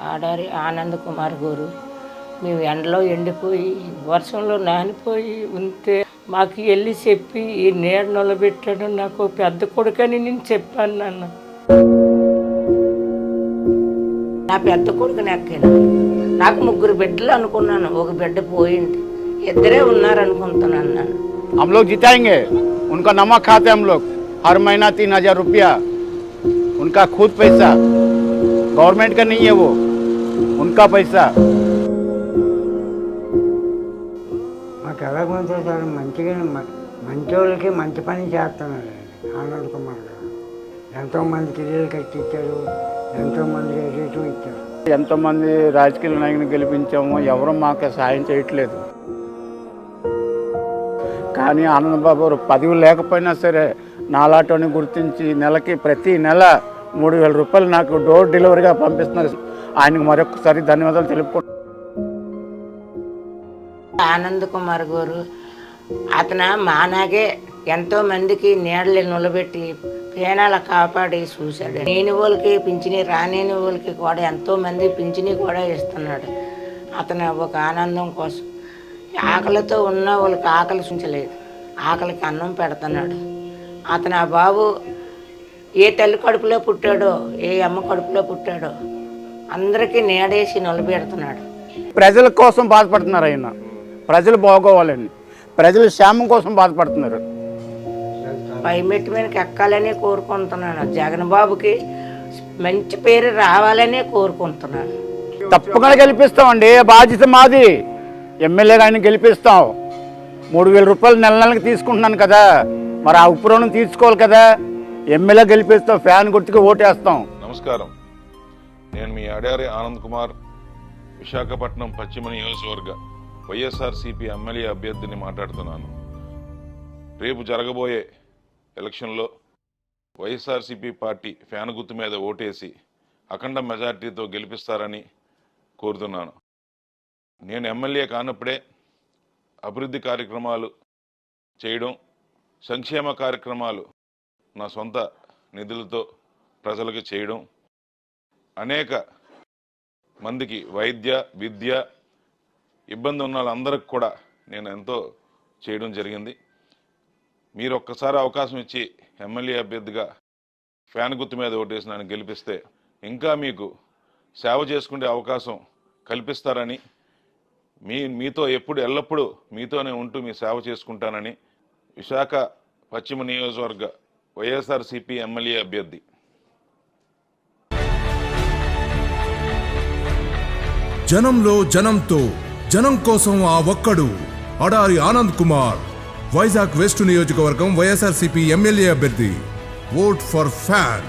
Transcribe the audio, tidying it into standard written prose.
ఆడారి ఆనంద్ కుమార్ గారు మేము ఎండలో ఎండిపోయి వర్షంలో నానిపోయి ఉంటే మాకు వెళ్ళి చెప్పి ఈ నీడ నిలబెట్టాడు. నాకు పెద్ద కొడుకని నేను చెప్పాను నాన్న. నా పెద్ద కొడుకుని ఎక్కాను. నాకు 3 బిడ్డలు అనుకున్నాను, ఒక బిడ్డ పోయింది, 2 ఉన్నారు అనుకుంటున్నాను నన్ను. हम लोग जिताएंगे, उनका नमक खाते हम लोग हर महीना 3000 रुपया, उनका खुद पैसा, गवर्नमेंट का नहीं है, वो उनका पैसा. మాకు ఎలాగొంటే సార్ మంచిగా మంచి వాళ్ళకి మంచి పని చేస్తున్నారు ఆనంద్ కుమార్ గారు. ఎంతోమందికి ఇల్లు కట్టించారు, ఎంతోమందికి రేటు ఇచ్చారు. ఎంతోమంది రాజకీయ నాయకుని గెలిపించాము, ఎవరు మాకు సాయం చేయట్లేదు. కానీ ఆనందబాబు 10 లేకపోయినా సరే నాలాటోని గుర్తించి నెలకి ప్రతి నెల 3000 రూపాయలు నాకు డోర్ డెలివరీగా పంపిస్తున్నారు. ఆయనకు మరొకసారి ధన్యవాదాలు తెలుపుకుంటున్నాను. ఆనంద్ కుమార్ గారు అతను మానాగే ఎంతోమందికి నీడలు నిలబెట్టి పేనాలు కాపాడి చూశాడు. లేని వాళ్ళకి పింఛని, రాలేని వాళ్ళకి కూడా ఎంతోమంది పింఛని కూడా ఇస్తున్నాడు. అతను ఒక ఆనందం కోసం ఆకలితో ఉన్న వాళ్ళకి ఆకలి చూంచలేదు, ఆకలికి అన్నం పెడుతున్నాడు. అతను ఆ బాబు ఏ తల్లి కడుపులో పుట్టాడో, ఏ అమ్మ కడుపులో పుట్టాడో అందరికీ నీడేసి నిలబెడుతున్నాడు. ప్రజల కోసం బాధపడుతున్నారు ఆయన. ప్రజలు బాగోవాలని, ప్రజల క్షేమం కోసం బాధపడుతున్నారు. పై మెట్టు మీదకి ఎక్కాలనే కోరుకుంటున్నాను. జగన్ బాబుకి మంచి పేరు రావాలనే కోరుకుంటున్నాను. తప్పకుండా గెలిపిస్తామండి, బాధ్యత మాది. ఎమ్మెల్యేగా ఆయన గెలిపిస్తాం. 3000 రూపాయలు నెలకి తీసుకుంటున్నాను కదా, మరి ఆ ఉప్పురం తీర్చుకోవాలి కదా. ఎమ్మెల్యే గెలిపిస్తాం, ఫ్యాన్ గుర్తుకు ఓటేస్తాం. నమస్కారం, నేను మీ ఆడారి ఆనంద్ కుమార్, విశాఖపట్నం పశ్చిమ నియోజకవర్గ వైఎస్ఆర్సీపీ ఎమ్మెల్యే అభ్యర్థిని మాట్లాడుతున్నాను. రేపు జరగబోయే ఎలక్షన్లో వైఎస్ఆర్సీపీ పార్టీ ఫ్యాన్ గుర్తు మీద ఓటేసి అఖండ మెజార్టీతో గెలిపిస్తారని కోరుతున్నాను. నేను ఎమ్మెల్యే కానప్పుడే అభివృద్ధి కార్యక్రమాలు చేయడం, సంక్షేమ కార్యక్రమాలు నా సొంత నిధులతో ప్రజలకు చేయడం, అనేక మందికి వైద్య విద్య ఇబ్బంది ఉన్న వాళ్ళందరికీ కూడా నేను ఎంతో చేయడం జరిగింది. మీరు ఒక్కసారి అవకాశం ఇచ్చి ఎమ్మెల్యే అభ్యర్థిగా ఫ్యాన్ గుర్తు మీద ఓటేసి నన్ను గెలిపిస్తే ఇంకా మీకు సేవ చేసుకునే అవకాశం కల్పిస్తారని, మీతో ఎల్లప్పుడూ మీతోనే ఉంటూ మీ సేవ చేసుకుంటానని విశాఖ పశ్చిమ నియోజకవర్గ వైఎస్ఆర్సీపీ ఎమ్మెల్యే అభ్యర్థి. జనంలో జనంతో, జనం కోసం ఆ ఒక్కడు ఆడారి ఆనంద్ కుమార్, వైజాగ్ వెస్ట్ నియోజకవర్గం వైఎస్ఆర్సీపీ ఎమ్మెల్యే అభ్యర్థి. Vote for fan.